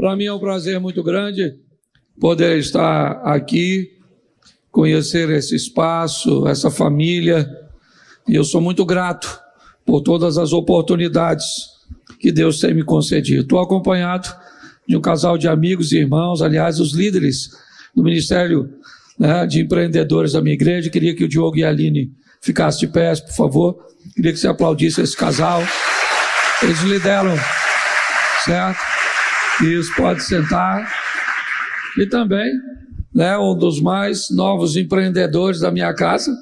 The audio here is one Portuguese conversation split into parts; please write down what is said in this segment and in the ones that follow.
Para mim é um prazer muito grande poder estar aqui, conhecer esse espaço, essa família, e eu sou muito grato por todas as oportunidades que Deus tem me concedido. Estou acompanhado de um casal de amigos e irmãos, aliás, os líderes do Ministério, né, de Empreendedores da minha igreja. Queria que o Diogo e a Aline ficassem de pé, por favor. Queria que você aplaudisse esse casal. Eles lideram, certo? Isso, pode sentar. E também, né, um dos mais novos empreendedores da minha casa,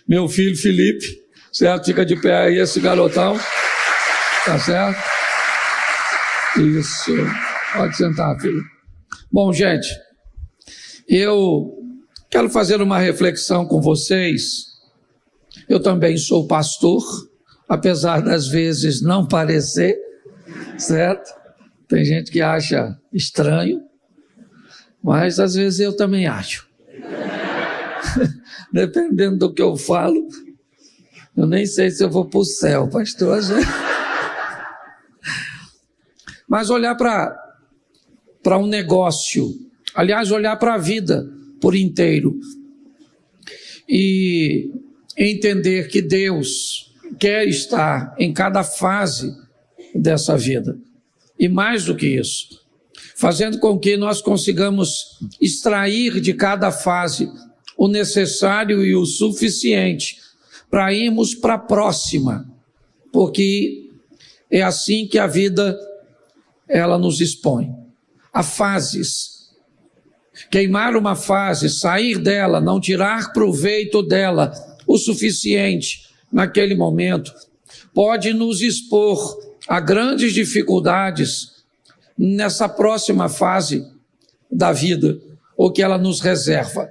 meu filho Felipe, certo? Fica de pé aí esse garotão, tá certo? Isso, pode sentar, filho. Bom, gente, eu quero fazer uma reflexão com vocês. Eu também sou pastor, apesar das vezes não parecer, certo? Tem gente que acha estranho, mas às vezes eu também acho. Dependendo do que eu falo, eu nem sei se eu vou para o céu, pastor. Mas olhar para um negócio, aliás, olhar para a vida por inteiro e entender que Deus quer estar em cada fase dessa vida. E mais do que isso, fazendo com que nós consigamos extrair de cada fase o necessário e o suficiente para irmos para a próxima, porque é assim que a vida ela nos expõe. Há fases. Queimar uma fase, sair dela, não tirar proveito dela o suficiente naquele momento, pode nos expor a grandes dificuldades nessa próxima fase da vida, ou que ela nos reserva.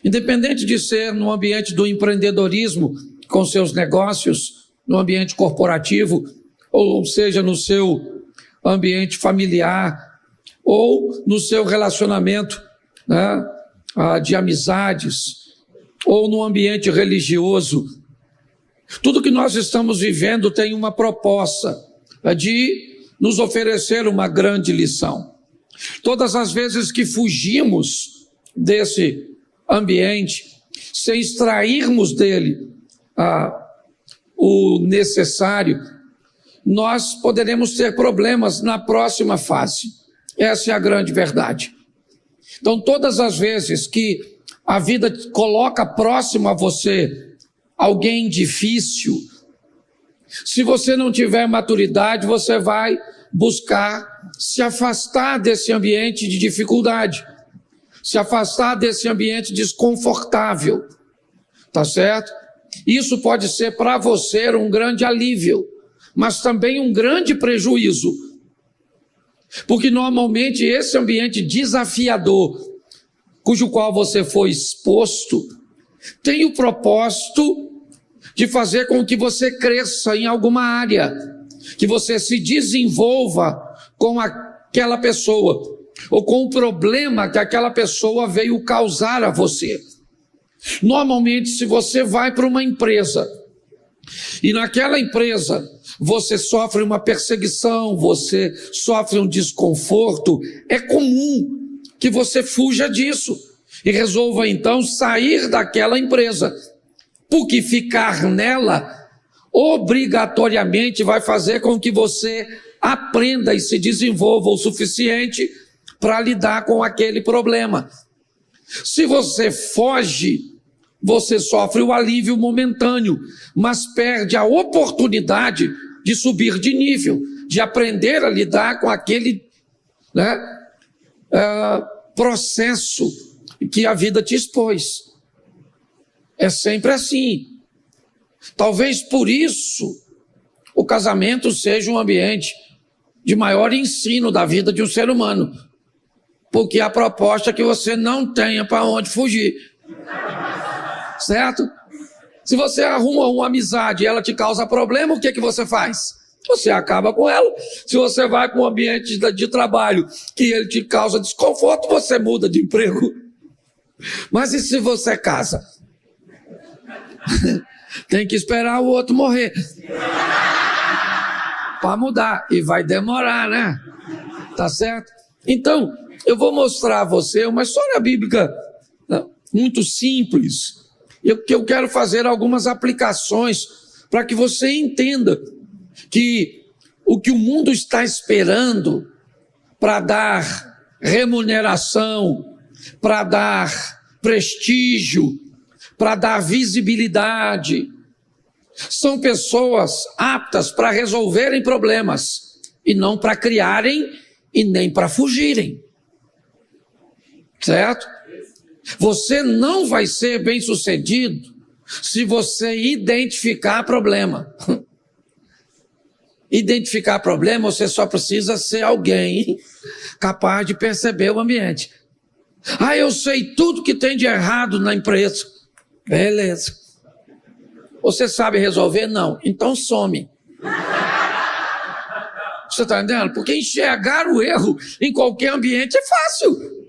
Independente de ser no ambiente do empreendedorismo, com seus negócios, no ambiente corporativo, ou seja, no seu ambiente familiar, ou no seu relacionamento, né, de amizades, ou no ambiente religioso. Tudo que nós estamos vivendo tem uma proposta de nos oferecer uma grande lição. Todas as vezes que fugimos desse ambiente, sem extrairmos dele o necessário, nós poderemos ter problemas na próxima fase. Essa é a grande verdade. Então, todas as vezes que a vida coloca próximo a você alguém difícil, se você não tiver maturidade, você vai buscar se afastar desse ambiente de dificuldade, se afastar desse ambiente desconfortável, tá certo? Isso pode ser para você um grande alívio, mas também um grande prejuízo, porque normalmente esse ambiente desafiador, cujo qual você foi exposto, tem o propósito de fazer com que você cresça em alguma área, que você se desenvolva com aquela pessoa, ou com o problema que aquela pessoa veio causar a você. Normalmente, se você vai para uma empresa, e naquela empresa você sofre uma perseguição, você sofre um desconforto, é comum que você fuja disso e resolva então sair daquela empresa, porque ficar nela obrigatoriamente vai fazer com que você aprenda e se desenvolva o suficiente para lidar com aquele problema. Se você foge, você sofre o alívio momentâneo, mas perde a oportunidade de subir de nível, de aprender a lidar com aquele, né, processo que a vida te expôs. É sempre assim. Talvez por isso o casamento seja um ambiente de maior ensino da vida de um ser humano, porque a proposta é que você não tenha para onde fugir, certo? Se você arruma uma amizade e ela te causa problema, o que você faz? Você acaba com ela. Se você vai para um ambiente de trabalho que ele te causa desconforto, você muda de emprego. Mas e se você casa? Tem que esperar o outro morrer para mudar, e vai demorar, né? Tá certo? Então, eu vou mostrar a você uma história bíblica muito simples, que eu quero fazer algumas aplicações para que você entenda que o que o mundo está esperando para dar remuneração, para dar prestígio, para dar visibilidade, são pessoas aptas para resolverem problemas e não para criarem e nem para fugirem. Certo? Você não vai ser bem-sucedido se você identificar problema. Identificar problema, você só precisa ser alguém capaz de perceber o ambiente. Ah, eu sei tudo que tem de errado na empresa. Beleza. Você sabe resolver? Não. Então some. Você está entendendo? Porque enxergar o erro em qualquer ambiente é fácil.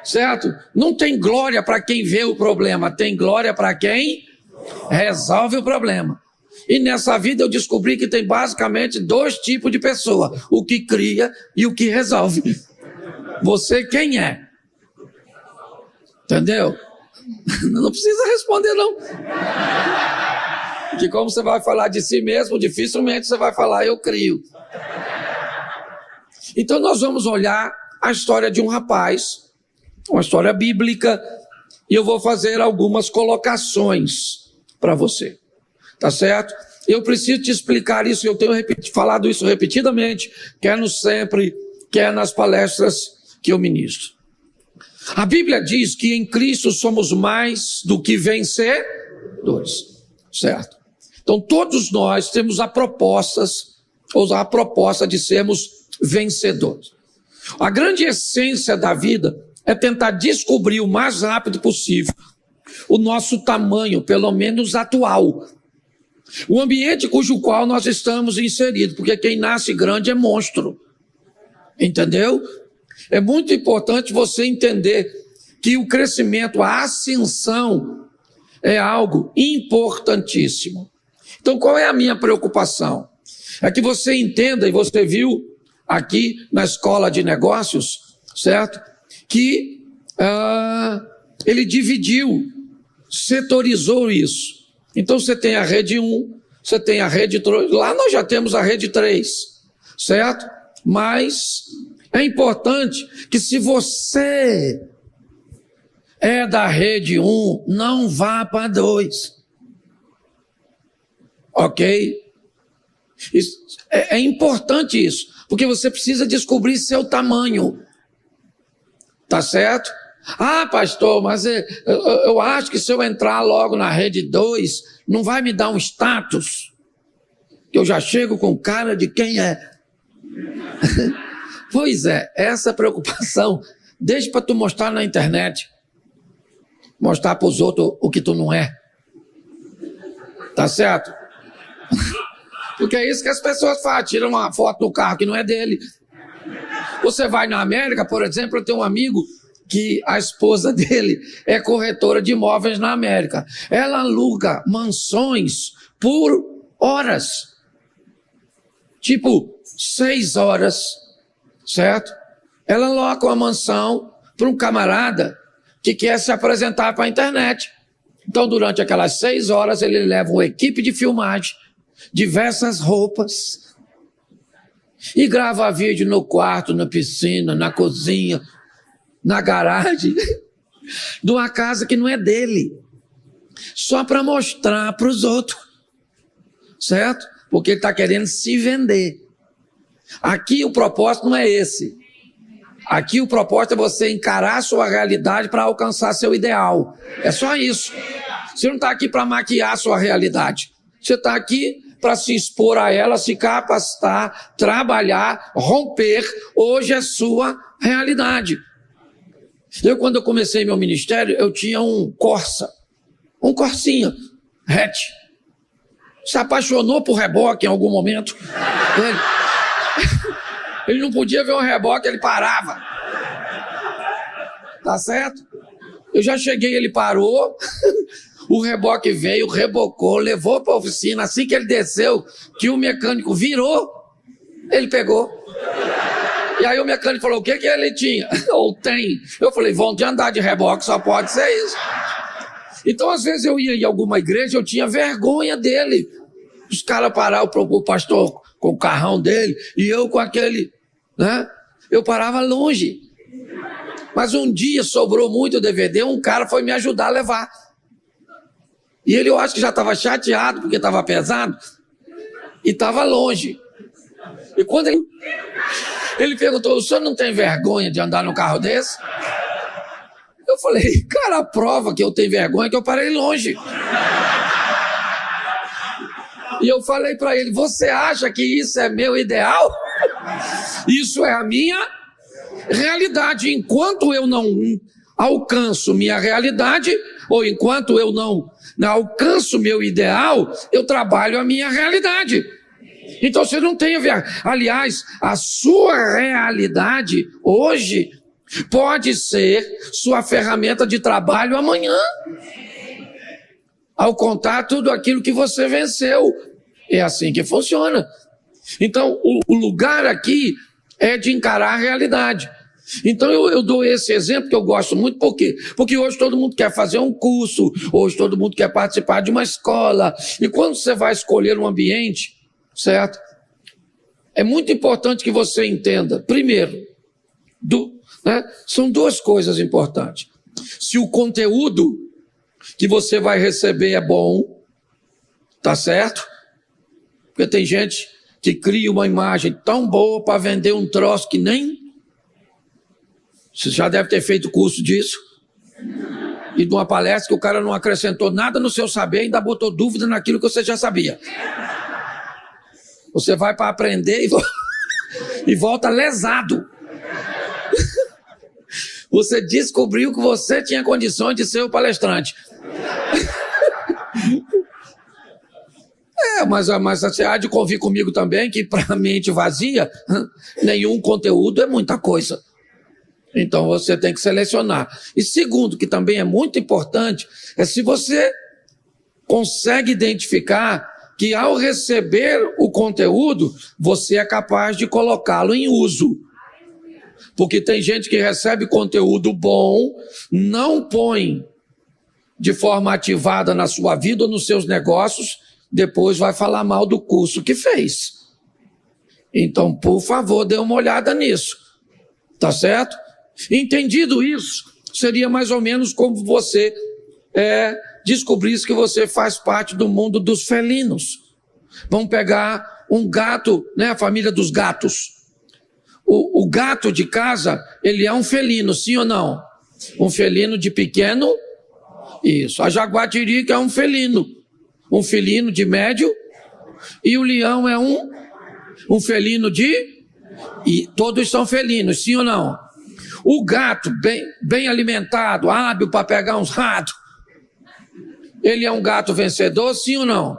Certo? Não tem glória para quem vê o problema, tem glória para quem resolve o problema. E nessa vida eu descobri que tem basicamente 2 tipos de pessoa: o que cria e o que resolve. Você quem é? Entendeu? Não precisa responder não. Que como você vai falar de si mesmo, dificilmente você vai falar eu crio. Então nós vamos olhar a história de um rapaz, uma história bíblica, e eu vou fazer algumas colocações para você. Tá certo? Eu preciso te explicar isso, eu tenho falado isso repetidamente, quer no Sempre, quer nas palestras que eu ministro. A Bíblia diz que em Cristo somos mais do que vencedores, certo? Então todos nós temos a proposta de sermos vencedores. A grande essência da vida é tentar descobrir o mais rápido possível o nosso tamanho, pelo menos atual. O ambiente cujo qual nós estamos inseridos, porque quem nasce grande é monstro. Entendeu? É muito importante você entender que o crescimento, a ascensão é algo importantíssimo. Então, qual é a minha preocupação? É que você entenda, e você viu aqui na escola de negócios, certo? Que ele dividiu, setorizou isso. Então você tem a rede 1, você tem a rede 3, lá nós já temos a rede 3, certo? Mas é importante que se você é da rede 1, não vá para 2. Ok? É importante isso, porque você precisa descobrir seu tamanho. Tá certo? Ah, pastor, mas eu acho que se eu entrar logo na rede 2, não vai me dar um status, que eu já chego com cara de quem é. Pois é, essa preocupação, deixa para tu mostrar na internet, mostrar para os outros o que tu não é. Tá certo? Porque é isso que as pessoas fazem, tiram uma foto do carro que não é dele. Você vai na América, por exemplo, eu tenho um amigo que a esposa dele é corretora de imóveis na América. Ela aluga mansões por horas. Tipo, 6 horas, certo? Ela aloca uma mansão para um camarada que quer se apresentar para a internet. Então, durante aquelas 6 horas, ele leva uma equipe de filmagem, diversas roupas, e grava vídeo no quarto, na piscina, na cozinha, na garagem, de uma casa que não é dele, só para mostrar para os outros, certo? Porque ele está querendo se vender. Aqui o propósito não é esse. Aqui o propósito é você encarar a sua realidade para alcançar seu ideal. É só isso. Você não está aqui para maquiar a sua realidade. Você está aqui para se expor a ela, se capacitar, trabalhar, romper. Hoje é sua realidade. Quando eu comecei meu ministério, eu tinha um Corsa, um Corsinha, hatch. Se apaixonou por reboque em algum momento. Ele não podia ver um reboque, ele parava. Tá certo? Eu já cheguei, ele parou, o reboque veio, rebocou, levou para a oficina. Assim que ele desceu, que o mecânico virou, ele pegou E aí o mecânico falou, o que ele tinha? Ou tem. Eu falei, vão de andar de reboque, só pode ser isso. Então, às vezes eu ia em alguma igreja, eu tinha vergonha dele. Os caras paravam, o pastor com o carrão dele, e eu com aquele, né? Eu parava longe. Mas um dia sobrou muito DVD, um cara foi me ajudar a levar. E ele, eu acho que já estava chateado, porque estava pesado, e estava longe. E quando ele perguntou, o senhor não tem vergonha de andar no carro desse? Eu falei, cara, a prova que eu tenho vergonha é que eu parei longe. E eu falei para ele, você acha que isso é meu ideal? Isso é a minha realidade. Enquanto eu não alcanço minha realidade, ou enquanto eu não alcanço meu ideal, eu trabalho a minha realidade. Então você não tem vergonha. Aliás, a sua realidade hoje pode ser sua ferramenta de trabalho amanhã. Ao contar tudo aquilo que você venceu. É assim que funciona. Então, o lugar aqui é de encarar a realidade. Então, eu dou esse exemplo que eu gosto muito, por quê? Porque hoje todo mundo quer fazer um curso, hoje todo mundo quer participar de uma escola. E quando você vai escolher um ambiente, certo? É muito importante que você entenda, primeiro, são duas coisas importantes. Se o conteúdo que você vai receber é bom, tá certo? Porque tem gente que cria uma imagem tão boa para vender um troço que nem... Você já deve ter feito curso disso. E de uma palestra que o cara não acrescentou nada no seu saber, ainda botou dúvida naquilo que você já sabia. Você vai para aprender e volta lesado. Você descobriu que você tinha condições de ser o palestrante. Mas você há de convir comigo também que para mente vazia, nenhum conteúdo é muita coisa. Então você tem que selecionar. E segundo, que também é muito importante, é se você consegue identificar que ao receber o conteúdo, você é capaz de colocá-lo em uso. Porque tem gente que recebe conteúdo bom, não põe de forma ativada na sua vida ou nos seus negócios, depois vai falar mal do curso que fez. Então, por favor, dê uma olhada nisso. Tá certo? Entendido isso, seria mais ou menos como você descobrisse que você faz parte do mundo dos felinos. Vamos pegar um gato, né, a família dos gatos. O gato de casa, ele é um felino, sim ou não? Um felino de pequeno? Isso. A jaguatirica é um felino. Um felino de médio. E o leão é um felino de... E todos são felinos, sim ou não? O gato, bem alimentado, hábil para pegar uns ratos, ele é um gato vencedor, sim ou não?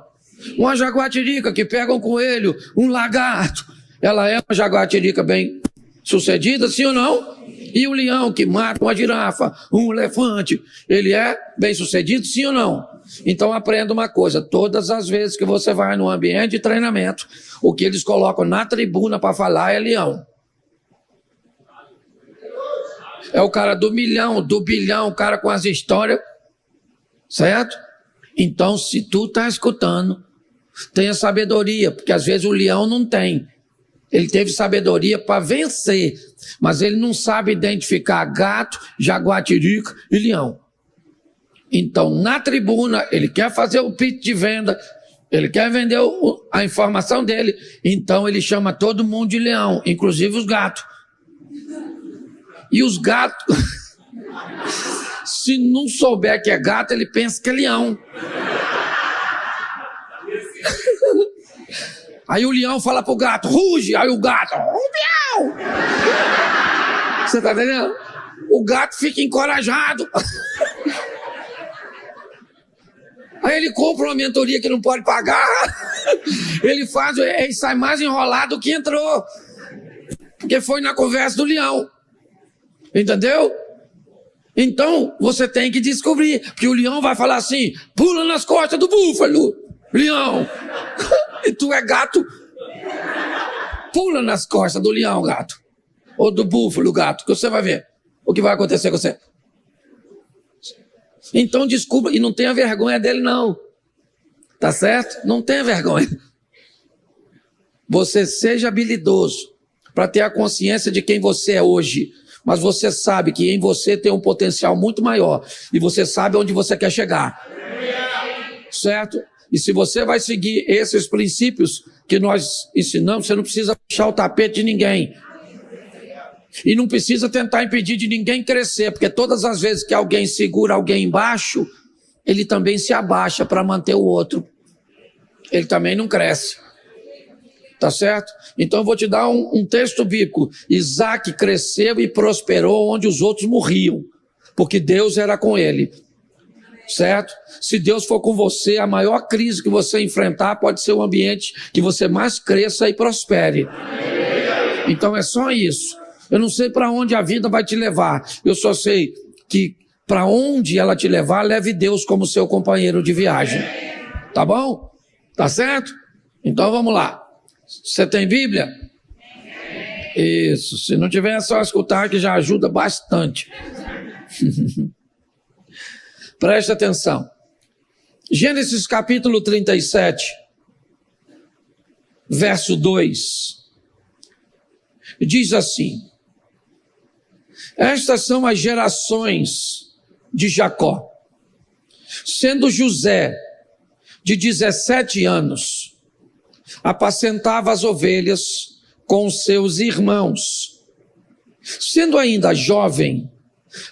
Uma jaguatirica que pega um coelho, um lagarto, ela é uma jaguatirica bem sucedida, sim ou não? E o leão que mata uma girafa, um elefante, ele é bem sucedido, sim ou não? Então aprenda uma coisa, todas as vezes que você vai num ambiente de treinamento, o que eles colocam na tribuna para falar é leão. É o cara do milhão, do bilhão, o cara com as histórias, certo? Então, se tu tá escutando, tenha sabedoria, porque às vezes o leão não tem. Ele teve sabedoria para vencer, mas ele não sabe identificar gato, jaguatirica e leão. Então, na tribuna, ele quer fazer o pitch de venda, ele quer vender a informação dele, então ele chama todo mundo de leão, inclusive os gatos. E os gatos, se não souber que é gato, ele pensa que é leão. Aí o leão fala pro gato, ruge, aí o gato, miau! Você tá entendendo? O gato fica encorajado. Aí ele compra uma mentoria que não pode pagar, ele sai mais enrolado do que entrou, porque foi na conversa do leão. Entendeu? Então, você tem que descobrir, porque o leão vai falar assim, pula nas costas do búfalo, leão. E tu é gato, pula nas costas do leão, gato. ou do búfalo, gato, que você vai ver o que vai acontecer com você. Então desculpa, e não tenha vergonha dele não, tá certo? Não tenha vergonha. Você seja habilidoso para ter a consciência de quem você é hoje, mas você sabe que em você tem um potencial muito maior, e você sabe onde você quer chegar, certo? E se você vai seguir esses princípios que nós ensinamos, você não precisa puxar o tapete de ninguém. E não precisa tentar impedir de ninguém crescer, porque todas as vezes que alguém segura alguém embaixo, ele também se abaixa para manter o outro. Ele também não cresce. Tá certo? Então eu vou te dar um texto bíblico. Isaac cresceu e prosperou onde os outros morriam, porque Deus era com ele. Certo? Se Deus for com você, a maior crise que você enfrentar pode ser o ambiente que você mais cresça e prospere. Então é só isso. Eu não sei para onde a vida vai te levar. Eu só sei que para onde ela te levar, leve Deus como seu companheiro de viagem. Tá bom? Tá certo? Então vamos lá. Você tem Bíblia? Isso. Se não tiver, é só escutar que já ajuda bastante. Preste atenção. Gênesis capítulo 37, verso 2. Diz assim: estas são as gerações de Jacó. Sendo José de 17 anos, apacentava as ovelhas com seus irmãos. Sendo ainda jovem,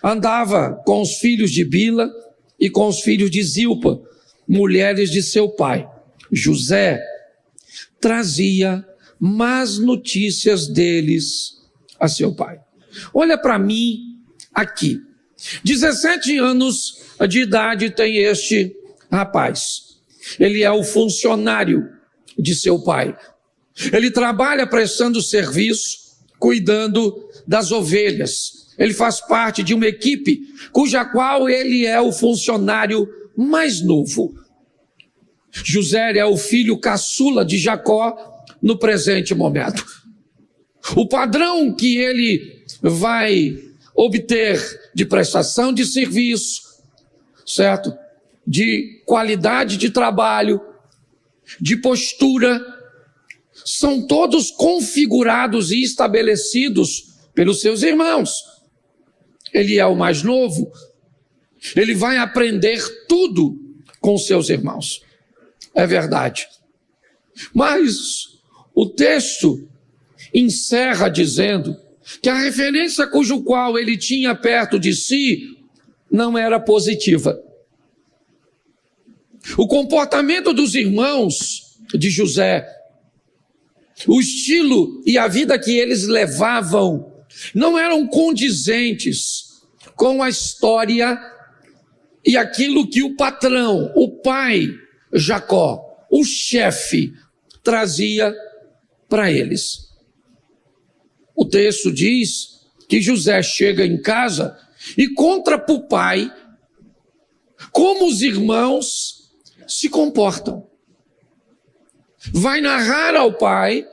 andava com os filhos de Bila e com os filhos de Zilpa, mulheres de seu pai. José trazia más notícias deles a seu pai. Olha para mim aqui. 17 anos de idade tem este rapaz. Ele é o funcionário de seu pai. Ele trabalha prestando serviço, cuidando das ovelhas. Ele faz parte de uma equipe cuja qual ele é o funcionário mais novo. José é o filho caçula de Jacó no presente momento. O padrão que ele vai obter de prestação de serviço, certo? De qualidade de trabalho, de postura, são todos configurados e estabelecidos pelos seus irmãos. Ele é o mais novo, ele vai aprender tudo com seus irmãos. É verdade. Mas o texto encerra dizendo que a referência cujo qual ele tinha perto de si não era positiva. O comportamento dos irmãos de José, o estilo e a vida que eles levavam não eram condizentes com a história e aquilo que o patrão, o pai Jacó, o chefe, trazia para eles. O texto diz que José chega em casa e conta para o pai como os irmãos se comportam. Vai narrar ao pai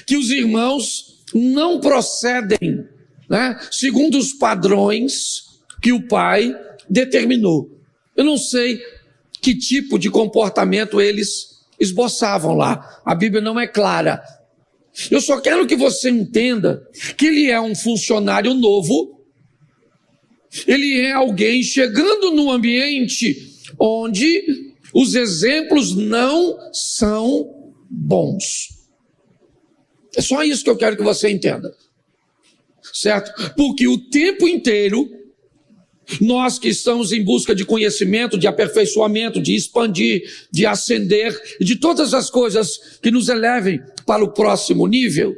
que os irmãos não procedem, né, segundo os padrões que o pai determinou. Eu não sei que tipo de comportamento eles esboçavam lá. A Bíblia não é clara. Eu só quero que você entenda que ele é um funcionário novo. Ele é alguém chegando num ambiente onde os exemplos não são bons. É só isso que eu quero que você entenda. Certo? Porque o tempo inteiro, nós que estamos em busca de conhecimento, de aperfeiçoamento, de expandir, de ascender, de todas as coisas que nos elevem para o próximo nível,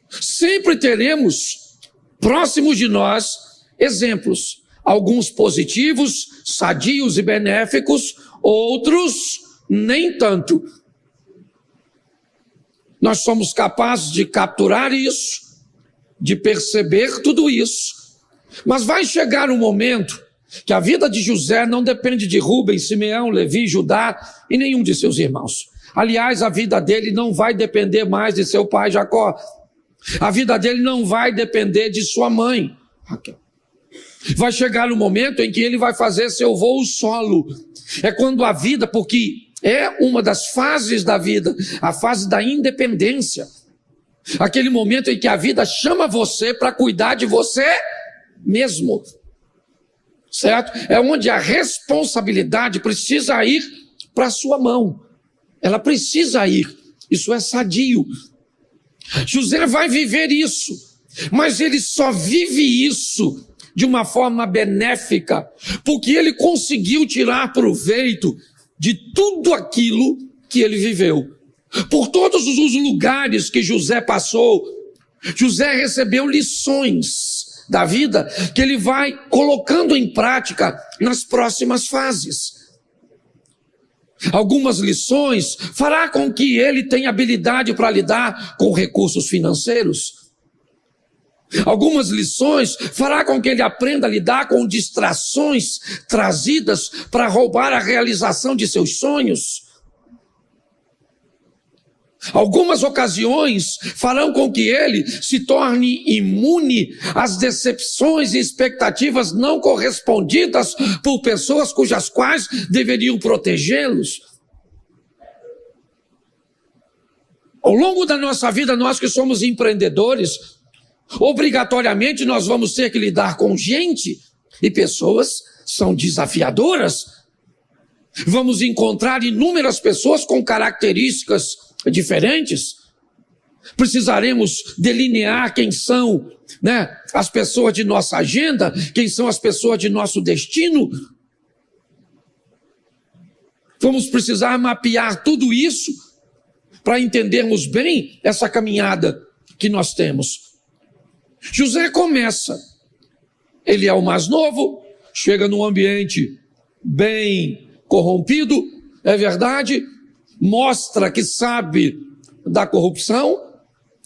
sempre teremos próximos de nós exemplos, alguns positivos, sadios e benéficos, outros nem tanto. Nós somos capazes de capturar isso, de perceber tudo isso, mas vai chegar um momento que a vida de José não depende de Rubens, Simeão, Levi, Judá e nenhum de seus irmãos. Aliás, a vida dele não vai depender mais de seu pai Jacó. A vida dele não vai depender de sua mãe, Raquel. Vai chegar no momento em que ele vai fazer seu voo solo. É quando a vida, porque é uma das fases da vida, a fase da independência. Aquele momento em que a vida chama você para cuidar de você mesmo. Certo? É onde a responsabilidade precisa ir para a sua mão. Ela precisa ir. Isso é sadio. José vai viver isso, mas ele só vive isso de uma forma benéfica, porque ele conseguiu tirar proveito de tudo aquilo que ele viveu. Por todos os lugares que José passou, José recebeu lições da vida que ele vai colocando em prática nas próximas fases. Algumas lições fará com que ele tenha habilidade para lidar com recursos financeiros. Algumas lições fará com que ele aprenda a lidar com distrações trazidas para roubar a realização de seus sonhos. Algumas ocasiões farão com que ele se torne imune às decepções e expectativas não correspondidas por pessoas cujas quais deveriam protegê-los. Ao longo da nossa vida, nós que somos empreendedores, obrigatoriamente nós vamos ter que lidar com gente, e pessoas são desafiadoras. Vamos encontrar inúmeras pessoas com características diferentes. Precisaremos delinear quem são, as pessoas de nossa agenda, quem são as pessoas de nosso destino. Vamos precisar mapear tudo isso para entendermos bem essa caminhada que nós temos. José começa, ele é o mais novo, chega num ambiente bem corrompido, é verdade, mostra que sabe da corrupção.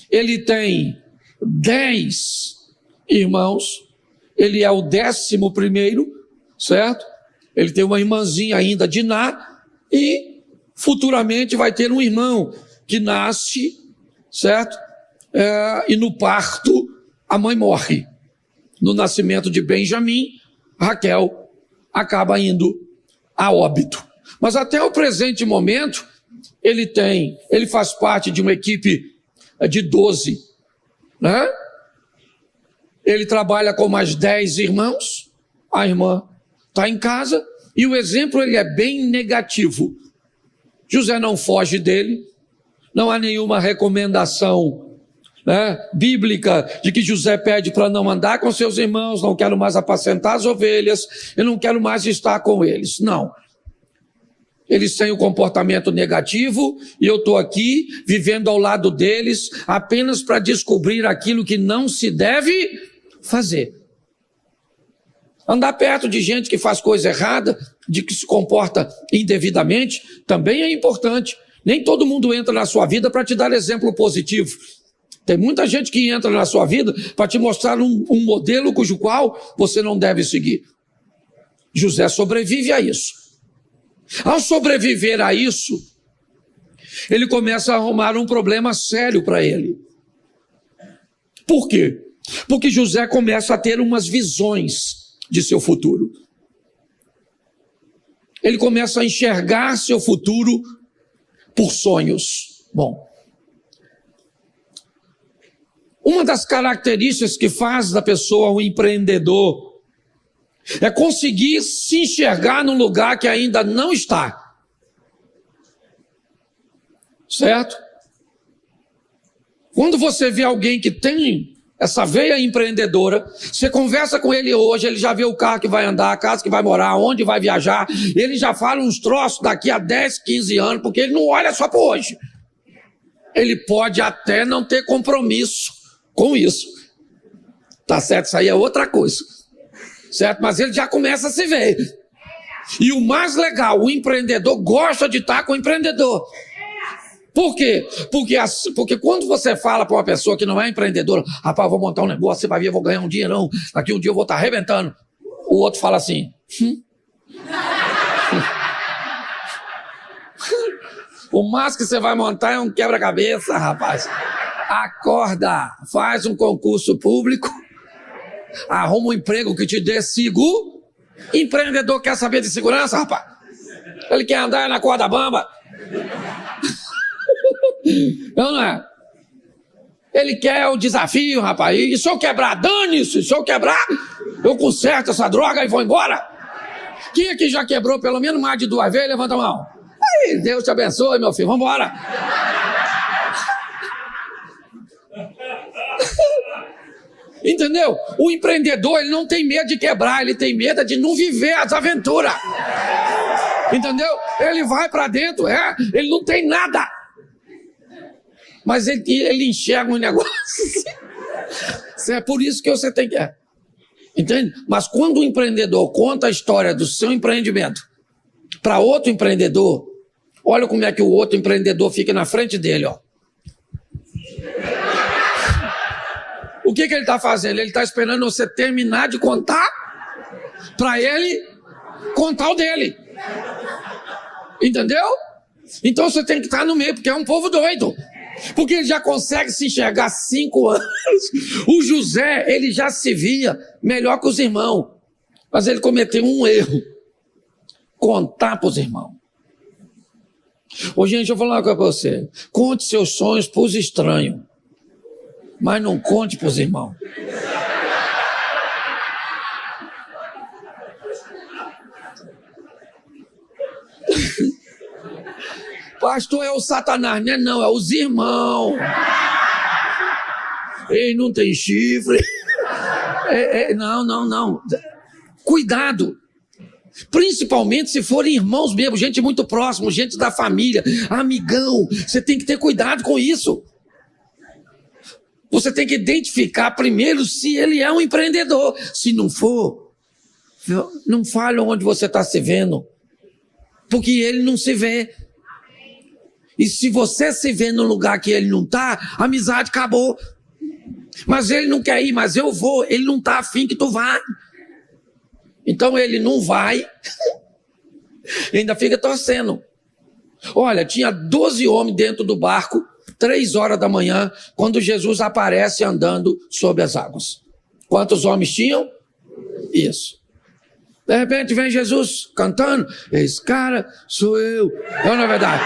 Ele tem 10 irmãos, ele é o 11º, certo? Ele tem uma irmãzinha ainda, Diná, e futuramente vai ter um irmão que nasce, certo? E no parto a mãe morre. No nascimento de Benjamim, Raquel acaba indo a óbito. Mas até o presente momento, ele faz parte de uma equipe de 12, Ele trabalha com mais 10 irmãos, a irmã está em casa, e o exemplo ele é bem negativo. José não foge dele, não há nenhuma recomendação bíblica de que José pede para não andar com seus irmãos, não quero mais apacentar as ovelhas, eu não quero mais estar com eles. Não. Eles têm um comportamento negativo e eu estou aqui vivendo ao lado deles apenas para descobrir aquilo que não se deve fazer. Andar perto de gente que faz coisa errada, de que se comporta indevidamente, também é importante. Nem todo mundo entra na sua vida para te dar exemplo positivo. Tem muita gente que entra na sua vida para te mostrar um modelo cujo qual você não deve seguir. José sobrevive a isso. Ao sobreviver a isso, ele começa a arrumar um problema sério para ele. Por quê? Porque José começa a ter umas visões de seu futuro. Ele começa a enxergar seu futuro por sonhos. Bom, uma das características que faz da pessoa um empreendedor é conseguir se enxergar num lugar que ainda não está. Certo? Quando você vê alguém que tem essa veia empreendedora, você conversa com ele hoje, ele já vê o carro que vai andar, a casa que vai morar, onde vai viajar, ele já fala uns troços daqui a 10, 15 anos, porque ele não olha só para hoje. Ele pode até não ter compromisso com isso. Tá certo? Isso aí é outra coisa. Certo? Mas ele já começa a se ver. E o mais legal, o empreendedor gosta de estar com o empreendedor. Por quê? Porque quando você fala para uma pessoa que não é empreendedora, rapaz, vou montar um negócio, você vai ver, eu vou ganhar um dinheirão, daqui um dia eu vou estar arrebentando. O outro fala assim, o máximo que você vai montar é um quebra-cabeça, rapaz. Acorda, faz um concurso público, arruma um emprego que te dê seguro. Empreendedor quer saber de segurança, rapaz? Ele quer andar na corda bamba. Não é? Ele quer o desafio, rapaz. E se eu quebrar, dane-se. Se eu quebrar, eu conserto essa droga e vou embora. Quem aqui já quebrou pelo menos mais de 2 vezes? Levanta a mão. Aí, Deus te abençoe, meu filho. Vamos embora. Entendeu? O empreendedor, ele não tem medo de quebrar, ele tem medo de não viver as aventuras. Entendeu? Ele vai pra dentro, ele não tem nada. Mas ele enxerga um negócio. É por isso que você tem que... Entende? Mas quando o empreendedor conta a história do seu empreendimento para outro empreendedor, olha como é que o outro empreendedor fica na frente dele, ó. O que ele está fazendo? Ele está esperando você terminar de contar para ele contar o dele. Entendeu? Então você tem que estar no meio, porque é um povo doido. Porque ele já consegue se enxergar 5 anos. O José, ele já se via melhor que os irmãos. Mas ele cometeu um erro. Contar para os irmãos. Ô, gente, eu vou falar uma coisa para você. Conte seus sonhos para os estranhos. Mas não conte para os irmãos. Pastor, é o Satanás. Não, é os irmãos. Ele não tem chifre. Não. Cuidado. Principalmente se forem irmãos mesmo, gente muito próximo, gente da família, amigão. Você tem que ter cuidado com isso. Você tem que identificar primeiro se ele é um empreendedor. Se não for, não fale onde você está se vendo. Porque ele não se vê. E se você se vê no lugar que ele não está, a amizade acabou. Mas ele não quer ir, mas eu vou. Ele não está afim que tu vá. Então ele não vai. E ainda fica torcendo. Olha, tinha 12 homens dentro do barco, 3 horas da manhã, quando Jesus aparece andando sobre as águas. Quantos homens tinham? Isso. De repente vem Jesus cantando. Esse cara sou eu. Não é verdade?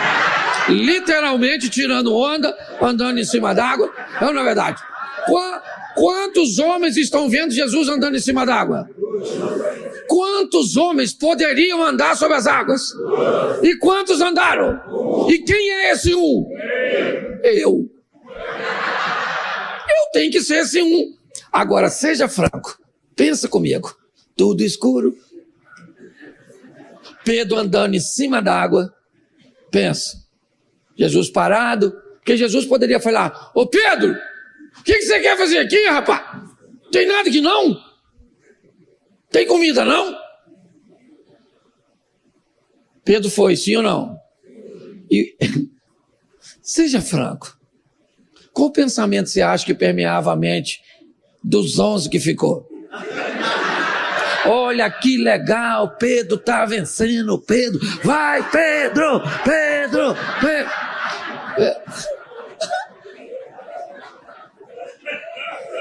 Literalmente tirando onda, andando em cima d'água. Não é verdade? Quantos homens estão vendo Jesus andando em cima d'água? Quantos homens poderiam andar sobre as águas? E quantos andaram? E quem é esse um? Eu tenho que ser esse um. Agora, seja franco. Pensa comigo. Tudo escuro. Pedro andando em cima d'água. Pensa. Jesus parado. Porque Jesus poderia falar: ô Pedro, o que você quer fazer aqui, rapaz? Tem nada aqui não? Tem comida não? Pedro foi, sim ou não? E seja franco. Qual pensamento você acha que permeava a mente dos 11 que ficou? Olha que legal, Pedro está vencendo, Pedro. Vai, Pedro.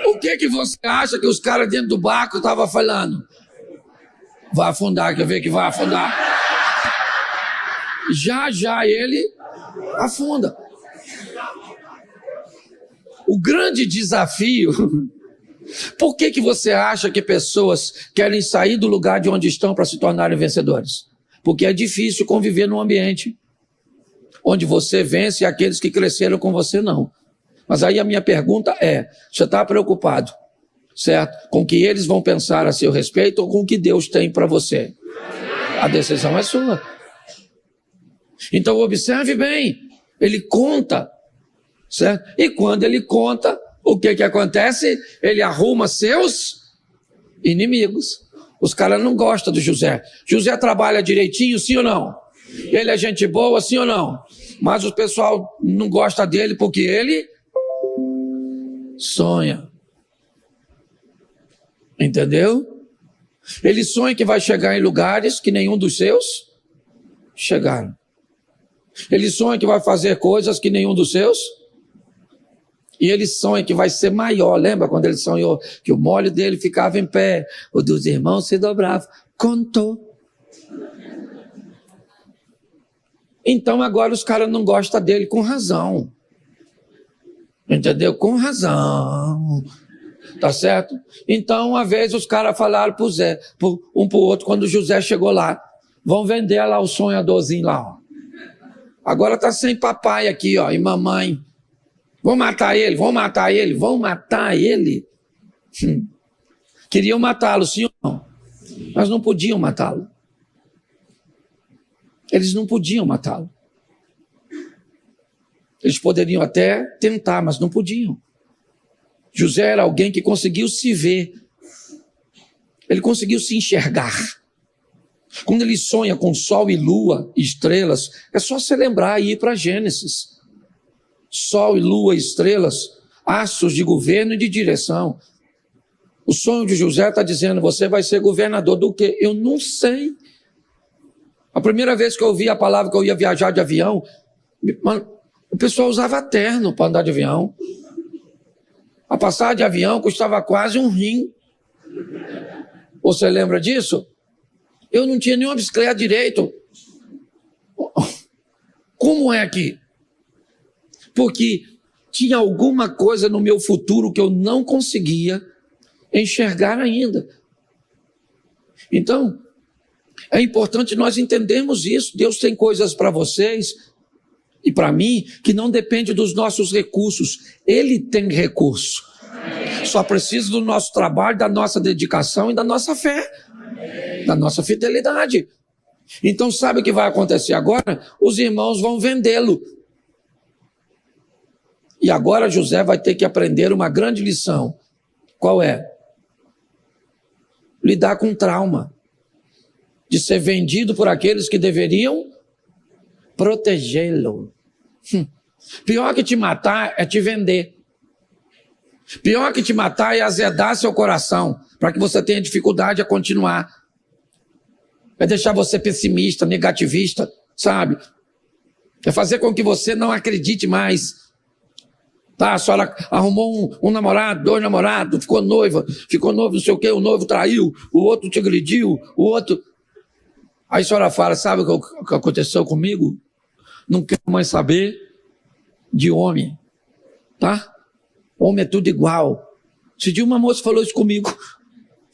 O que você acha que os caras dentro do barco estavam falando? Vai afundar, quer ver que vai afundar? Já ele afunda. O grande desafio... Por que você acha que pessoas querem sair do lugar de onde estão para se tornarem vencedores? Porque é difícil conviver num ambiente onde você vence e aqueles que cresceram com você não. Mas aí a minha pergunta é, você está preocupado, certo? Com o que eles vão pensar a seu respeito ou com o que Deus tem para você? A decisão é sua. Então observe bem, ele conta, certo? E quando ele conta, o que acontece? Ele arruma seus inimigos. Os caras não gostam do José. José trabalha direitinho, sim ou não? Ele é gente boa, sim ou não? Mas o pessoal não gosta dele porque ele sonha. Entendeu? Ele sonha que vai chegar em lugares que nenhum dos seus chegaram. Ele sonha que vai fazer coisas que nenhum dos seus. E ele sonha que vai ser maior. Lembra quando ele sonhou que o molho dele ficava em pé, o dos irmãos se dobrava? Contou. Então agora os caras não gostam dele com razão. Entendeu? Com razão. Tá certo? Então, uma vez os caras falaram pro Zé, um pro outro, quando o José chegou lá, vão vender lá o sonhadorzinho lá, ó. Agora tá sem papai aqui, ó, e mamãe. Vão matar ele, vão matar ele, vão matar ele. Queriam matá-lo, sim ou não? Mas não podiam matá-lo. Eles não podiam matá-lo. Eles poderiam até tentar, mas não podiam. José era alguém que conseguiu se ver. Ele conseguiu se enxergar. Quando ele sonha com sol e lua e estrelas, é só se lembrar e ir para Gênesis. Sol e lua e estrelas, astros de governo e de direção. O sonho de José está dizendo, você vai ser governador do quê? Eu não sei. A primeira vez que eu ouvi a palavra que eu ia viajar de avião, o pessoal usava terno para andar de avião. A passagem de avião custava quase um rim. Você lembra disso? Eu não tinha nenhuma bicicleta direito. Como é que? Porque tinha alguma coisa no meu futuro que eu não conseguia enxergar ainda. Então, é importante nós entendermos isso. Deus tem coisas para vocês e para mim que não depende dos nossos recursos. Ele tem recurso. Só precisa do nosso trabalho, da nossa dedicação e da nossa fé, da nossa fidelidade. Então sabe o que vai acontecer agora? Os irmãos vão vendê-lo. E agora José vai ter que aprender uma grande lição. Qual é? Lidar com trauma. De ser vendido por aqueles que deveriam protegê-lo. Pior que te matar é te vender. Pior que te matar é azedar seu coração, para que você tenha dificuldade a continuar. É deixar você pessimista, negativista, sabe? É fazer com que você não acredite mais. Tá, a senhora arrumou um namorado, 2 namorados, ficou noivo, não sei o quê, o noivo traiu, o outro te agrediu, o outro... Aí a senhora fala, sabe o que aconteceu comigo? Não quero mais saber de homem, tá? Homem é tudo igual. Esse dia uma moça falou isso comigo.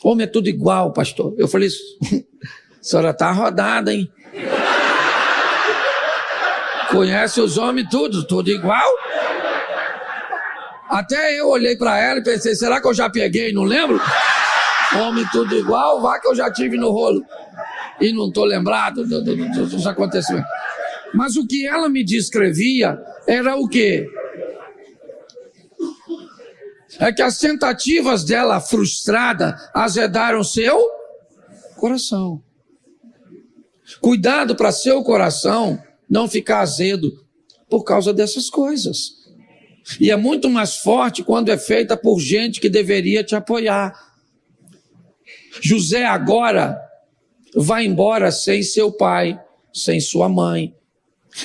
Homem é tudo igual, pastor. Eu falei, a senhora tá rodada, hein? Conhece os homens tudo igual? Até eu olhei para ela e pensei, será que eu já peguei? Não lembro? Homem tudo igual, vá que eu já tive no rolo. E não estou lembrado dos acontecimentos. Mas o que ela me descrevia era o quê? É que as tentativas dela frustrada azedaram seu coração. Cuidado para seu coração não ficar azedo por causa dessas coisas. E é muito mais forte quando é feita por gente que deveria te apoiar. José agora vai embora sem seu pai, sem sua mãe.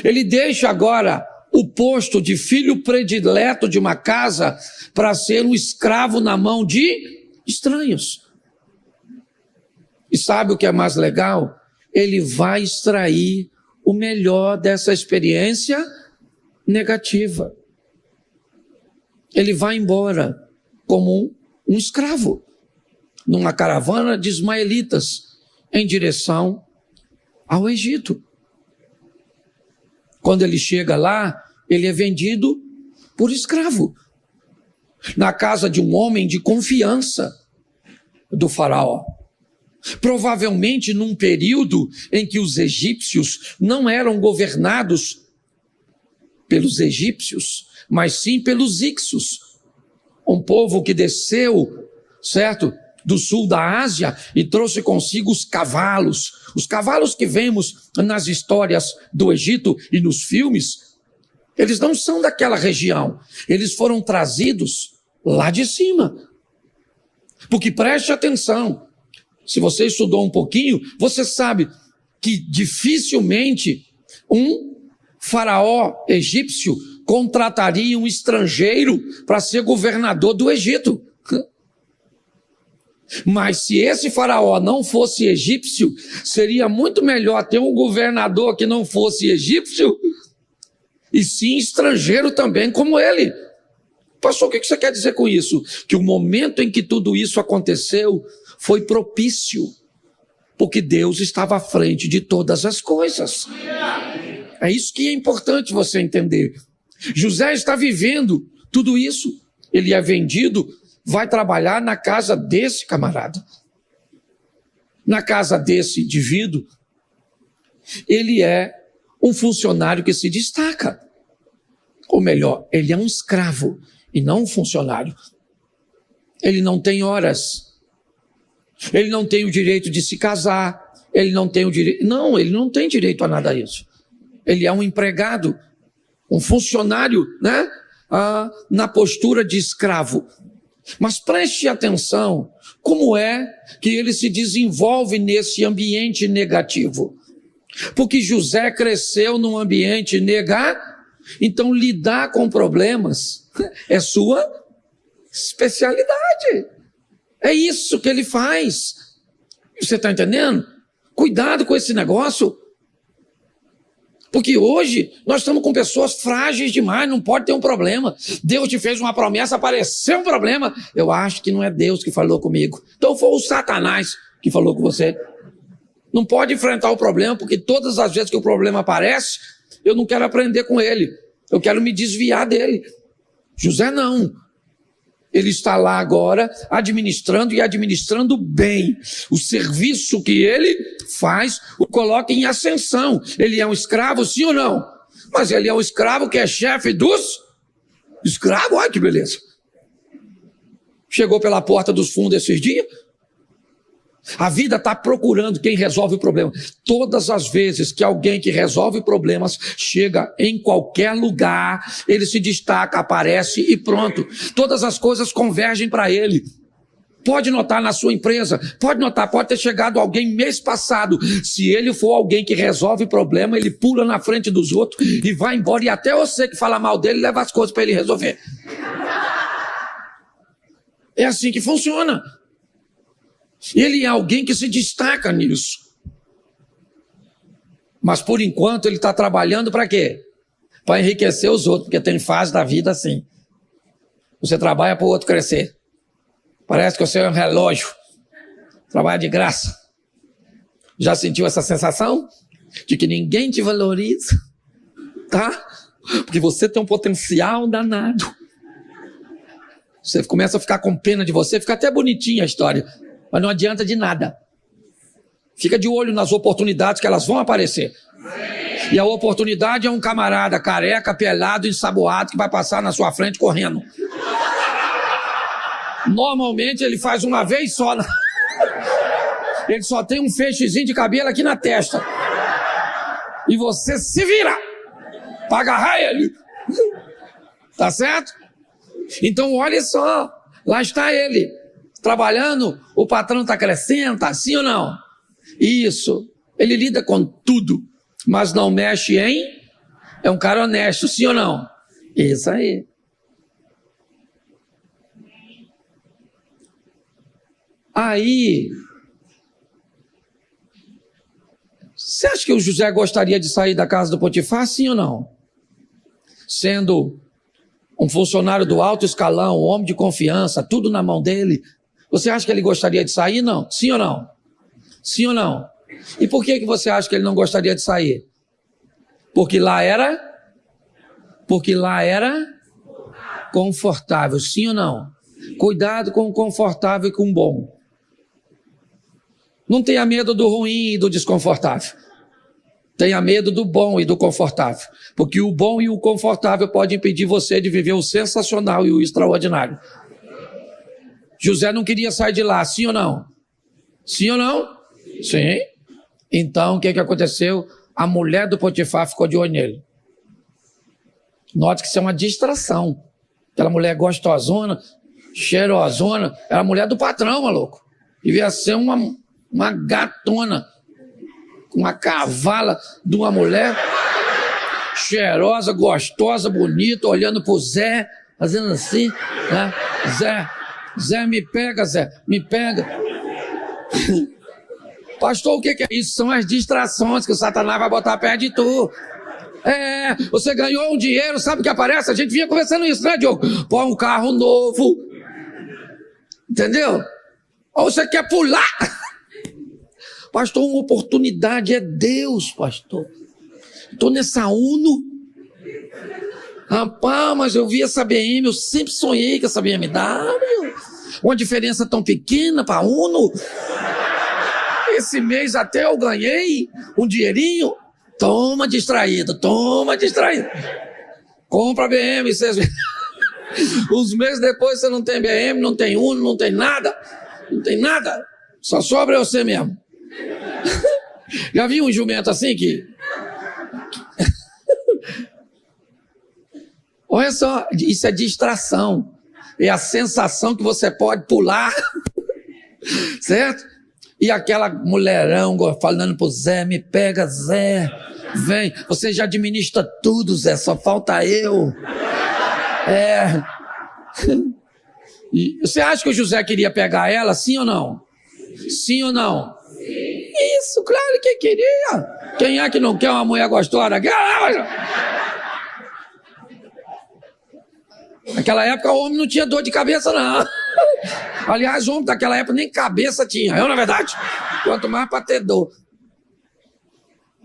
Ele deixa agora o posto de filho predileto de uma casa para ser um escravo na mão de estranhos. E sabe o que é mais legal? Ele vai extrair o melhor dessa experiência negativa. Ele vai embora como um escravo, numa caravana de ismaelitas, em direção ao Egito. Quando ele chega lá, ele é vendido por escravo, na casa de um homem de confiança do faraó. Provavelmente num período em que os egípcios não eram governados pelos egípcios, mas sim pelos ixos, um povo que desceu, certo, do sul da Ásia e trouxe consigo os cavalos que vemos nas histórias do Egito e nos filmes. Eles não são daquela região, eles foram trazidos lá de cima. Porque preste atenção, se você estudou um pouquinho, você sabe que dificilmente um faraó egípcio contrataria um estrangeiro para ser governador do Egito. Mas se esse faraó não fosse egípcio, seria muito melhor ter um governador que não fosse egípcio e sim estrangeiro também como ele. Pastor, o que você quer dizer com isso? Que o momento em que tudo isso aconteceu foi propício, porque Deus estava à frente de todas as coisas. É isso que é importante você entender. José está vivendo tudo isso. Ele é vendido, vai trabalhar na casa desse camarada. Na casa desse indivíduo, ele é um funcionário que se destaca. Ou melhor, ele é um escravo e não um funcionário. Ele não tem horas. Ele não tem o direito de se casar. Ele não tem o direito... Não, ele não tem direito a nada disso. Ele é um empregado, um funcionário, né? Na postura de escravo. Mas preste atenção, como é que ele se desenvolve nesse ambiente negativo? Porque José cresceu num ambiente negativo, então lidar com problemas é sua especialidade. É isso que ele faz. Você está entendendo? Cuidado com esse negócio. Porque hoje nós estamos com pessoas frágeis demais, não pode ter um problema. Deus te fez uma promessa, apareceu um problema. Eu acho que não é Deus que falou comigo. Então foi o Satanás que falou com você. Não pode enfrentar o problema, porque todas as vezes que o problema aparece, eu não quero aprender com ele. Eu quero me desviar dele. José não. Ele está lá agora administrando e administrando bem. O serviço que ele faz o coloca em ascensão. Ele é um escravo, sim ou não? Mas ele é um escravo que é chefe dos escravos. Olha que beleza. Chegou pela porta dos fundos esses dias. A vida está procurando quem resolve o problema. Todas as vezes que alguém que resolve problemas chega em qualquer lugar, ele se destaca, aparece e pronto. Todas as coisas convergem para ele. Pode notar na sua empresa, pode notar, pode ter chegado alguém mês passado. Se ele for alguém que resolve problema, ele pula na frente dos outros e vai embora. E até você que fala mal dele, leva as coisas para ele resolver. É assim que funciona. Ele é alguém que se destaca nisso. Mas por enquanto ele está trabalhando para quê? Para enriquecer os outros, porque tem fase da vida assim. Você trabalha para o outro crescer. Parece que você é um relógio. Trabalha de graça. Já sentiu essa sensação? De que ninguém te valoriza? Tá? Porque você tem um potencial danado. Você começa a ficar com pena de você, fica até bonitinha a história. Mas não adianta de nada. Fica de olho nas oportunidades que elas vão aparecer. E a oportunidade é um camarada careca, pelado, ensaboado, que vai passar na sua frente correndo. Normalmente ele faz uma vez só. Ele só tem um feixezinho de cabelo aqui na testa. E você se vira para agarrar ele. Tá certo? Então olha só. Lá está ele. Trabalhando, o patrão está crescendo, tá assim ou não? Isso. Ele lida com tudo, mas não mexe em... É um cara honesto, sim ou não? Isso aí. Aí, você acha que o José gostaria de sair da casa do Potifar, sim ou não? Sendo um funcionário do alto escalão, um homem de confiança, tudo na mão dele... Você acha que ele gostaria de sair? Não. Sim ou não? Sim ou não? E por que você acha que ele não gostaria de sair? Porque lá era confortável. Sim ou não? Cuidado com o confortável e com o bom. Não tenha medo do ruim e do desconfortável. Tenha medo do bom e do confortável. Porque o bom e o confortável podem impedir você de viver o sensacional e o extraordinário. José não queria sair de lá, sim ou não? Sim ou não? Sim. Então, o que aconteceu? A mulher do Potifar ficou de olho nele. Note que isso é uma distração. Aquela mulher gostosona, cheirosona, era a mulher do patrão, maluco. Devia ser uma gatona, uma cavala de uma mulher. cheirosa, gostosa, bonita, olhando pro Zé, fazendo assim, né? Zé, me pega, Zé, me pega. Pastor, o que é isso? São as distrações que o Satanás vai botar perto de tu. Você ganhou um dinheiro, sabe o que aparece? A gente vinha conversando isso, né, Diogo? Põe um carro novo, entendeu? Ou você quer pular? Pastor, uma oportunidade é Deus, pastor. Estou nessa Uno. Rapaz, mas eu vi essa BM, eu sempre sonhei com essa BMW. Uma diferença tão pequena para Uno. Esse mês até eu ganhei um dinheirinho. Toma distraído. Compra BM. Uns meses depois você não tem BM, não tem Uno, não tem nada. Não tem nada. Só sobra você mesmo. Já vi um jumento assim que... Olha só, isso é distração. É a sensação que você pode pular. Certo? E aquela mulherão falando pro Zé, me pega, Zé, vem, você já administra tudo, Zé, só falta eu. E você acha que o José queria pegar ela, sim ou não? Sim ou não? Sim. Isso, claro que queria. Quem é que não quer uma mulher gostosa? Naquela época o homem não tinha dor de cabeça, não. Aliás, o homem daquela época nem cabeça tinha, na verdade. Quanto mais para ter dor.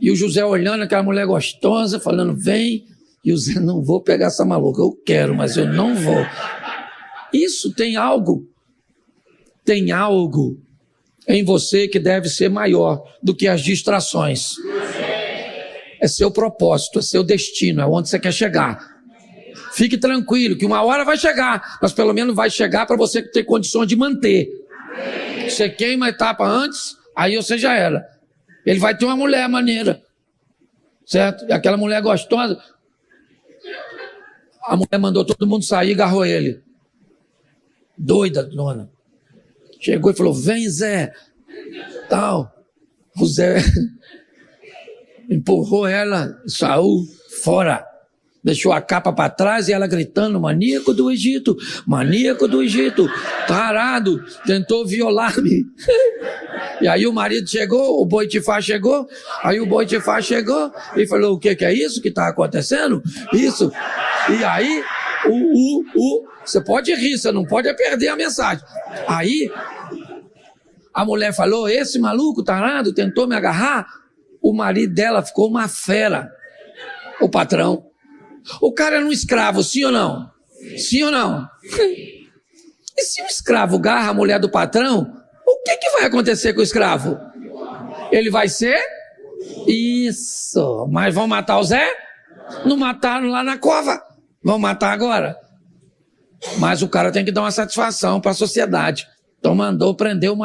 E o José olhando aquela mulher gostosa, falando, vem. E o Zé, não vou pegar essa maluca, eu quero, mas eu não vou. Isso tem algo em você que deve ser maior do que as distrações. É seu propósito, é seu destino, é onde você quer chegar. Fique tranquilo, que uma hora vai chegar, mas pelo menos vai chegar para você ter condições de manter. Você queima a etapa antes, aí você já era. Ele vai ter uma mulher maneira, certo? E aquela mulher gostosa, a mulher mandou todo mundo sair e agarrou ele. Doida, dona. Chegou e falou, vem, Zé. Tal. O Zé empurrou ela, saiu fora. Deixou a capa para trás e ela gritando, maníaco do Egito, tarado, tentou violar-me. E aí o marido chegou, o Boitifar chegou, e falou, o que é isso que está acontecendo? Isso. E aí, você pode rir, você não pode perder a mensagem. Aí, a mulher falou, esse maluco tarado tentou me agarrar, o marido dela ficou uma fera, o patrão. O cara era um escravo, sim ou não? Sim ou não? E se o escravo agarra a mulher do patrão, o que vai acontecer com o escravo? Ele vai ser? Isso. Mas vão matar o Zé? Não mataram lá na cova. Vão matar agora. Mas o cara tem que dar uma satisfação para a sociedade. Então mandou prender um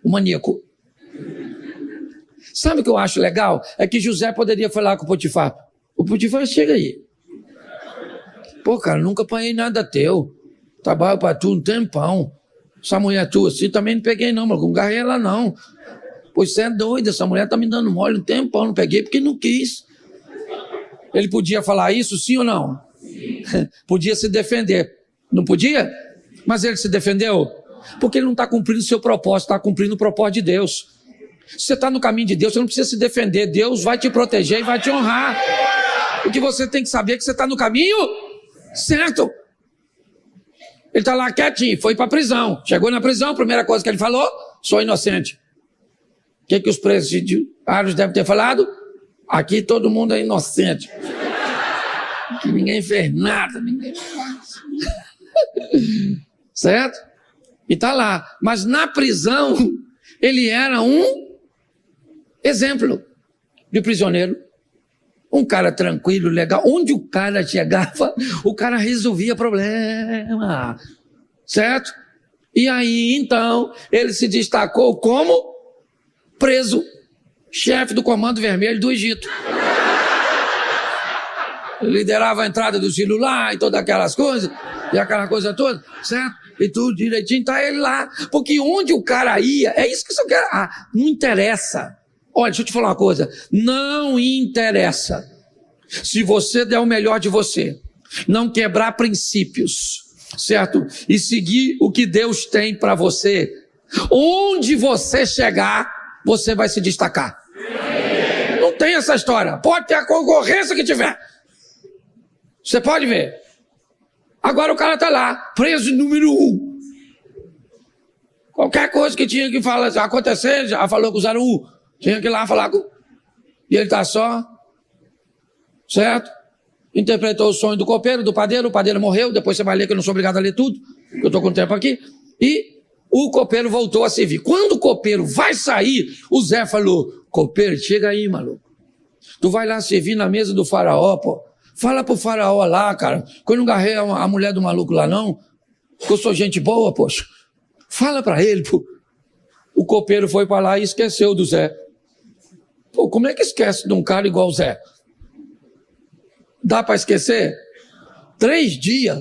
maníaco. Sabe o que eu acho legal? É que José poderia falar com o Potifar. O Potifar, chega aí. Pô, cara, nunca apanhei nada teu. Trabalho pra tu um tempão. Essa mulher tua assim, também não peguei não, mas não agarrei ela não. Pois você é doido, essa mulher tá me dando mole um tempão, não peguei porque não quis. Ele podia falar isso, sim ou não? Podia se defender. Não podia? Mas ele se defendeu? Porque ele não está cumprindo o seu propósito, está cumprindo o propósito de Deus. Se você está no caminho de Deus, você não precisa se defender. Deus vai te proteger e vai te honrar. O que você tem que saber é que você está no caminho certo. Ele está lá quietinho, foi para a prisão. Chegou na prisão, a primeira coisa que ele falou, sou inocente. O que os presidiários devem ter falado? Aqui todo mundo é inocente. Que ninguém fez nada, ninguém faz. Certo? E está lá. Mas na prisão, ele era um exemplo de prisioneiro. Um cara tranquilo, legal. Onde o cara chegava, o cara resolvia problema. Certo? E aí, então, ele se destacou como preso, chefe do Comando Vermelho do Egito. Liderava a entrada do celular e todas aquelas coisas, e aquela coisa toda, certo? E tudo direitinho, tá ele lá. Porque onde o cara ia, é isso que você quer. Não interessa. Olha, deixa eu te falar uma coisa. Não interessa Se você der o melhor de você, não quebrar princípios, certo? E seguir o que Deus tem para você, onde você chegar, você vai se destacar. Não tem essa história. Pode ter a concorrência que tiver. Você pode ver. Agora o cara está lá, preso número 1. Qualquer coisa que tinha que falar, acontecer, já falou com o 01. Tinha que ir lá falar com... E ele está só, certo? Interpretou o sonho do copeiro, do padeiro, o padeiro morreu, depois você vai ler, que eu não sou obrigado a ler tudo, eu estou com tempo aqui, e o copeiro voltou a servir. Quando o copeiro vai sair, o Zé falou, copeiro, chega aí, maluco, tu vai lá servir na mesa do faraó, pô, fala pro faraó lá, cara, que eu não agarrei a mulher do maluco lá não, que eu sou gente boa, poxa, fala pra ele, pô. O copeiro foi para lá e esqueceu do Zé. Pô, como é que esquece de um cara igual o Zé? Dá para esquecer? 3 dias.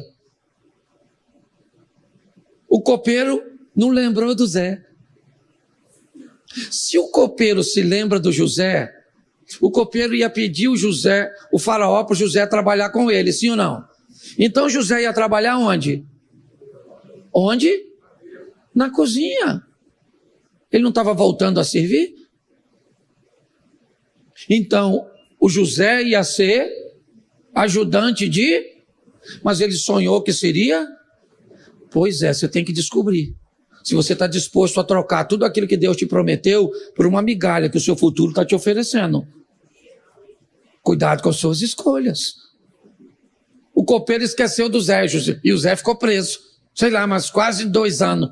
O copeiro não lembrou do Zé. Se o copeiro se lembra do José, o copeiro ia pedir o faraó para o José trabalhar com ele, sim ou não? Então José ia trabalhar onde? Onde? Na cozinha. Ele não estava voltando a servir? Então, o José ia ser ajudante de... Mas ele sonhou que seria... Pois é, você tem que descobrir. Se você está disposto a trocar tudo aquilo que Deus te prometeu por uma migalha que o seu futuro está te oferecendo. Cuidado com as suas escolhas. O copeiro esqueceu do Zé, e o Zé ficou preso. Sei lá, mas quase 2 anos.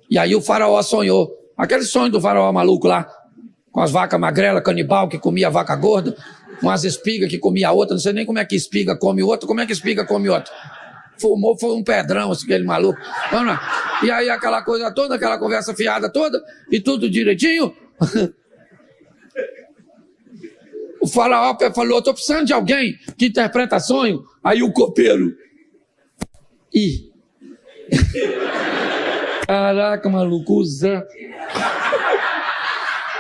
E aí o faraó sonhou. Aquele sonho do faraó maluco lá, com as vacas magrelas, canibal, que comia vaca gorda, com as espigas que comia outra, não sei nem como é que espiga come outra, como é que espiga come outra. Fumou, foi um pedrão, aquele maluco. E aí aquela coisa toda, aquela conversa fiada toda, e tudo direitinho. O faraó falou, estou precisando de alguém que interpreta sonho. Aí o copeiro. Caraca, maluco, o Zé.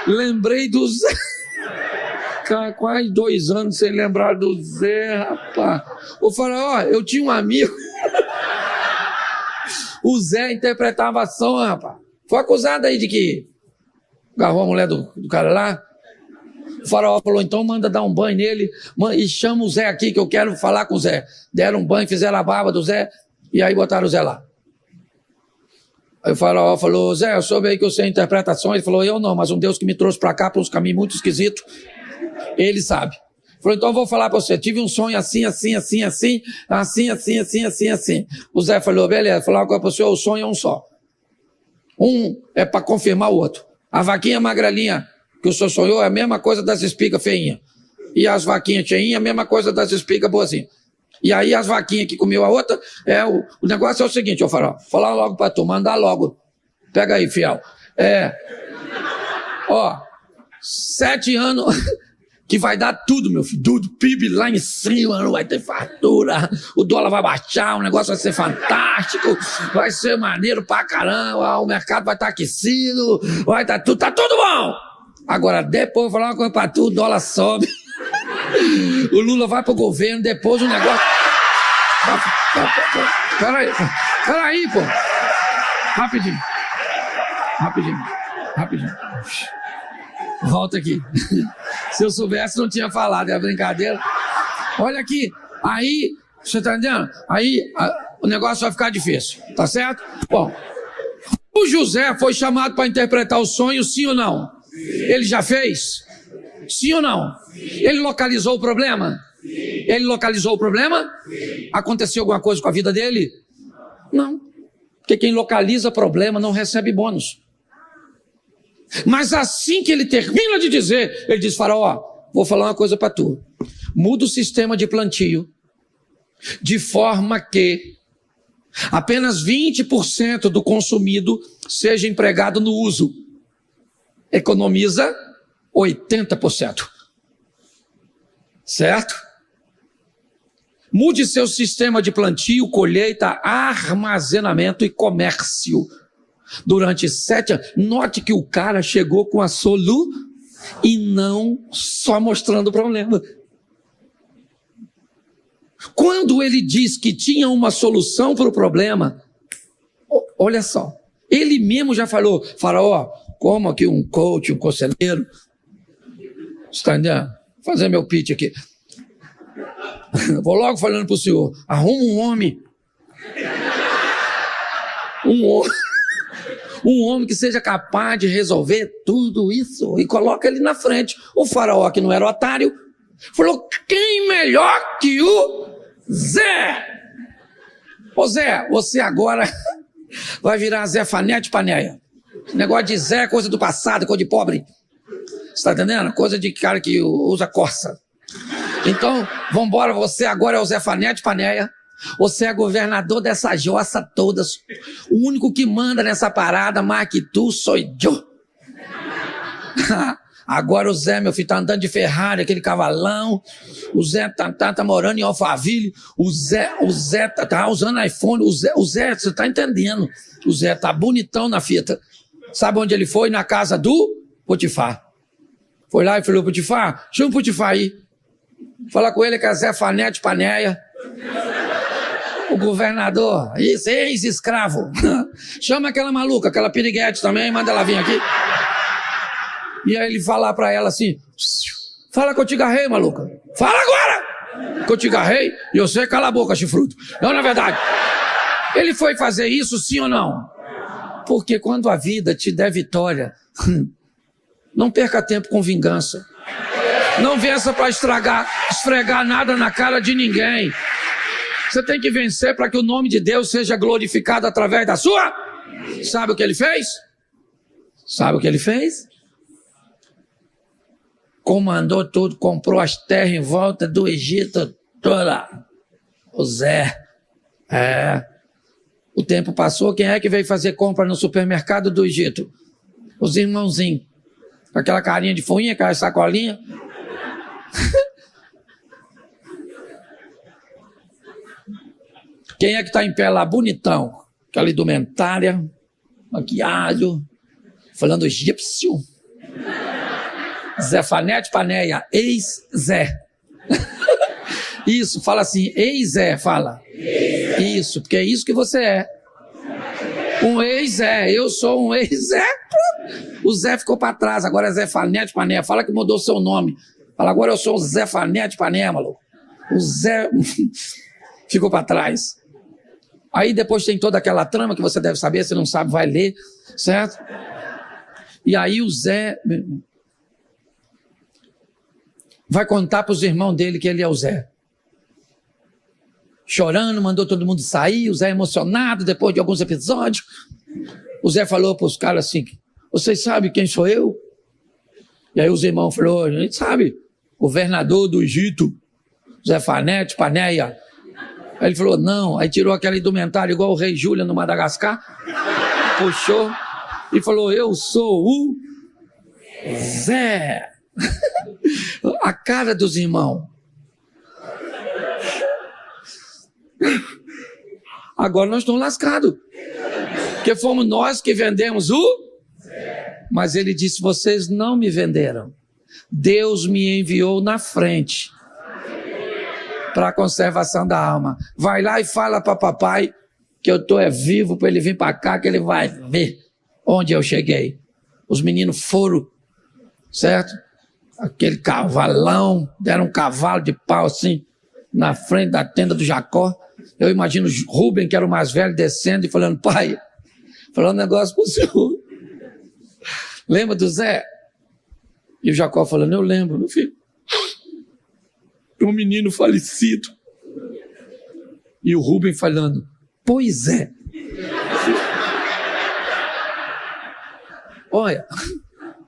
Lembrei do Zé. Cara, quase 2 anos sem lembrar do Zé, rapaz. O faraó, eu tinha um amigo. O Zé interpretava sonho, rapaz. Foi acusado aí de que agarrou a mulher do cara lá. O faraó falou, então manda dar um banho nele e chama o Zé aqui que eu quero falar com o Zé. Deram um banho, fizeram a barba do Zé e aí botaram o Zé lá. Aí o faraó falou, Zé, eu soube aí que você interpreta sonhos. Ele falou, eu não, mas um Deus que me trouxe para cá por uns caminhos muito esquisitos, ele sabe. Falou, então eu vou falar para você, tive um sonho assim. O Zé falou, beleza, falou agora para você, o sonho é um só. Um é para confirmar o outro. A vaquinha magrelinha que o senhor sonhou é a mesma coisa das espigas feinhas. E as vaquinhas cheinhas, a mesma coisa das espigas boazinhas. E aí as vaquinhas que comeu a outra, o negócio é o seguinte, ô faraó, falar logo para tu, mandar logo. Pega aí, fiel. 7 anos que vai dar tudo, meu filho, tudo, PIB lá em cima, não vai ter fartura, o dólar vai baixar, o negócio vai ser fantástico, vai ser maneiro pra caramba, o mercado vai estar aquecido, vai estar tudo, tá tudo bom. Agora, depois eu vou falar uma coisa pra tu, o dólar sobe, o Lula vai pro governo, depois o negócio... Peraí, pô. Rapidinho. Volta aqui. Se eu soubesse, não tinha falado, é brincadeira. Olha aqui, aí, você tá entendendo? Aí o negócio vai ficar difícil, tá certo? Bom, o José foi chamado para interpretar o sonho, sim ou não? Ele já fez? Sim ou não? Ele localizou o problema? Aconteceu alguma coisa com a vida dele? Não. Porque quem localiza problema não recebe bônus. Mas assim que ele termina de dizer, ele diz, faraó, vou falar uma coisa para tu. Muda o sistema de plantio, de forma que apenas 20% do consumido seja empregado no uso. Economiza 80%. Certo? Mude seu sistema de plantio, colheita, armazenamento e comércio. Durante 7 anos. Note que o cara chegou com a solução e não só mostrando o problema. Quando ele diz que tinha uma solução para o problema, olha só, ele mesmo já falou, Faraó, como aqui um coach, um conselheiro, está entendendo? Vou fazer meu pitch aqui. Vou logo falando para o senhor, arruma um homem, um homem que seja capaz de resolver tudo isso e coloca ele na frente. O Faraó, que não era otário, falou, quem melhor que o Zé? Ô Zé, você agora vai virar Zé Fanete Paneia. Esse negócio de Zé é coisa do passado, coisa de pobre. Você está entendendo? Coisa de cara que usa Corsa. Então, vambora, você agora é o Zé Fanete Paneia. Você é governador dessa jossa todas. O único que manda nessa parada, mais que tu, sou eu. Agora o Zé, meu filho, tá andando de Ferrari, aquele cavalão. O Zé tá morando em Alphaville. O Zé tá usando iPhone. O Zé, você tá entendendo. O Zé tá bonitão na fita. Sabe onde ele foi? Na casa do Potifar. Foi lá e falou, Potifar, chama o Potifar aí. Fala com ele que é Zé Fanete Paneia. O governador, isso, ex-escravo. Chama aquela maluca, aquela piriguete também, manda ela vir aqui. E aí ele falar pra ela assim, fala que eu te agarrei, maluca. Fala agora! Que eu te agarrei e você cala a boca, chifrudo. Não, na verdade. Ele foi fazer isso, sim ou não? Porque quando a vida te der vitória, não perca tempo com vingança. Não vença pra esfregar nada na cara de ninguém. Você tem que vencer para que o nome de Deus seja glorificado através da sua. Sabe o que ele fez? Sabe o que ele fez? Comandou tudo, comprou as terras em volta do Egito toda. O Zé. O tempo passou, quem é que veio fazer compra no supermercado do Egito? Os irmãozinhos. Com aquela carinha de fuinha, aquela sacolinha. Quem é que está em pé lá, bonitão? Aquela indumentária, maquiagem, falando egípcio. Zé Fanete Paneia, ex-Zé. Isso, fala assim, ex-Zé, fala. Isso, porque é isso que você é. Um ex-Zé, eu sou um ex-Zé. O Zé ficou para trás, agora é Zé Fanete Paneia. Fala que mudou seu nome. Fala, agora eu sou o Zé Fanete Paneia, maluco. O Zé ficou para trás. Aí depois tem toda aquela trama que você deve saber, se não sabe, vai ler, certo? E aí o Zé vai contar para os irmãos dele que ele é o Zé. Chorando, mandou todo mundo sair, o Zé emocionado, depois de alguns episódios. O Zé falou para os caras assim, vocês sabem quem sou eu? E aí os irmãos falaram, a gente sabe, governador do Egito, Zé Fanete Paneia. Aí ele falou, não, aí tirou aquela indumentária igual o rei Júlia no Madagascar, puxou e falou, eu sou o Zé. A cara dos irmãos. Agora nós estamos lascados, porque fomos nós que vendemos o... Mas ele disse, vocês não me venderam. Deus me enviou na frente para a conservação da alma. Vai lá e fala para papai que eu estou vivo para ele vir para cá, que ele vai ver onde eu cheguei. Os meninos foram, certo? Aquele cavalão, deram um cavalo de pau assim, na frente da tenda do Jacó. Eu imagino Rubem, que era o mais velho, descendo e falando, pai, falando um negócio para o senhor. Lembra do Zé? E o Jacó falando, eu lembro, meu filho. Um menino falecido. E o Rubem falando, pois é. Olha,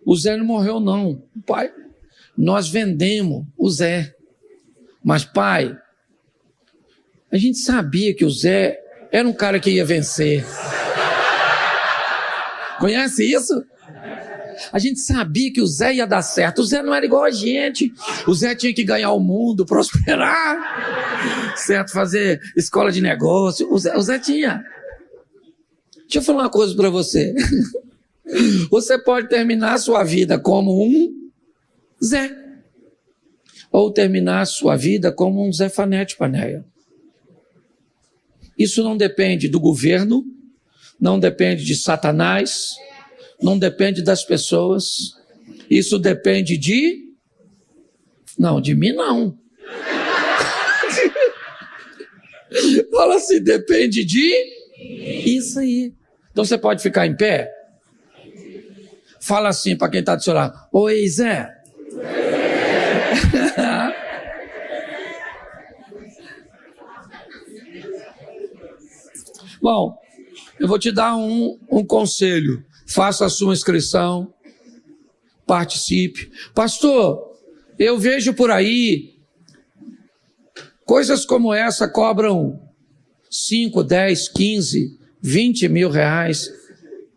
o Zé não morreu não, pai. Nós vendemos o Zé. Mas, pai, a gente sabia que o Zé era um cara que ia vencer. Conhece isso? A gente sabia que o Zé ia dar certo. O Zé não era igual a gente. O Zé tinha que ganhar o mundo, prosperar, certo? Fazer escola de negócio. O Zé tinha. Deixa eu falar uma coisa para você. Você pode terminar a sua vida como um Zé. ou terminar sua vida como um Zefanete Paneia. Isso não depende do governo, não depende de Satanás, não depende das pessoas, isso depende de... Não, de mim não. Fala assim, depende de... Isso aí. Então você pode ficar em pé? Fala assim para quem está do seu lado. Oi, Zé. Bom, eu vou te dar um conselho. Faça a sua inscrição. Participe. Pastor, eu vejo por aí coisas como essa cobram 5, 10, 15, 20 mil reais.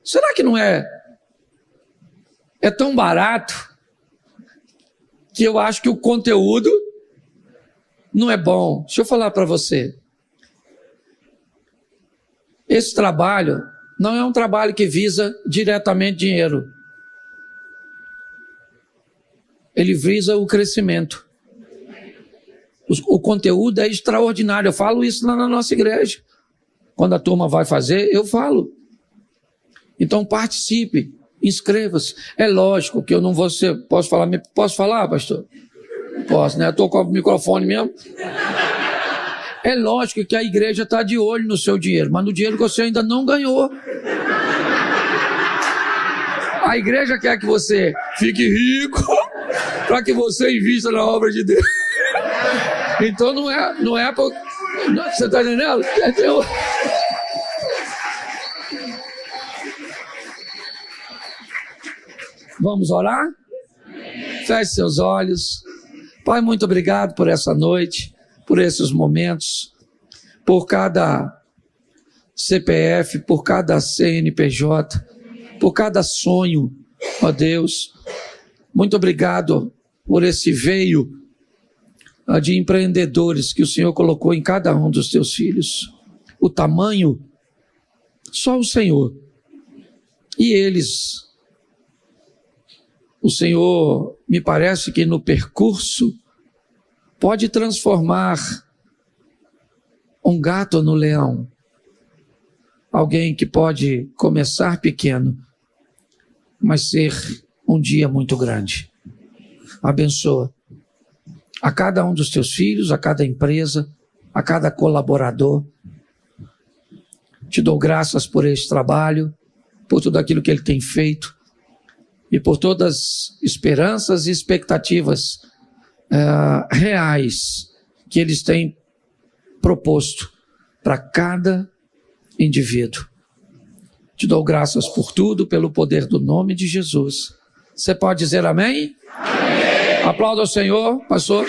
Será que não é tão barato que eu acho que o conteúdo não é bom? Deixa eu falar para você. Esse trabalho não é um trabalho que visa diretamente dinheiro. Ele visa o crescimento. O conteúdo é extraordinário. Eu falo isso lá na nossa igreja. Quando a turma vai fazer, eu falo. Então participe, inscreva-se. É lógico que eu não vou ser... Posso falar, pastor? Posso, né? Eu estou com o microfone mesmo. É lógico que a igreja está de olho no seu dinheiro, mas no dinheiro que você ainda não ganhou. A igreja quer que você fique rico para que você invista na obra de Deus. Então não é por... Você está entendendo? Vamos orar? Feche seus olhos. Pai, muito obrigado por essa noite, por esses momentos, por cada CPF, por cada CNPJ, por cada sonho, ó Deus. Muito obrigado por esse veio de empreendedores que o Senhor colocou em cada um dos teus filhos. O tamanho, só o Senhor. E eles, o Senhor, me parece que no percurso, pode transformar um gato no leão. Alguém que pode começar pequeno, mas ser um dia muito grande. Abençoa a cada um dos teus filhos, a cada empresa, a cada colaborador. Te dou graças por este trabalho, por tudo aquilo que ele tem feito e por todas as esperanças e expectativas reais que eles têm proposto para cada indivíduo. Te dou graças por tudo, pelo poder do nome de Jesus. Você pode dizer amém? Amém. Aplauda o Senhor, pastor.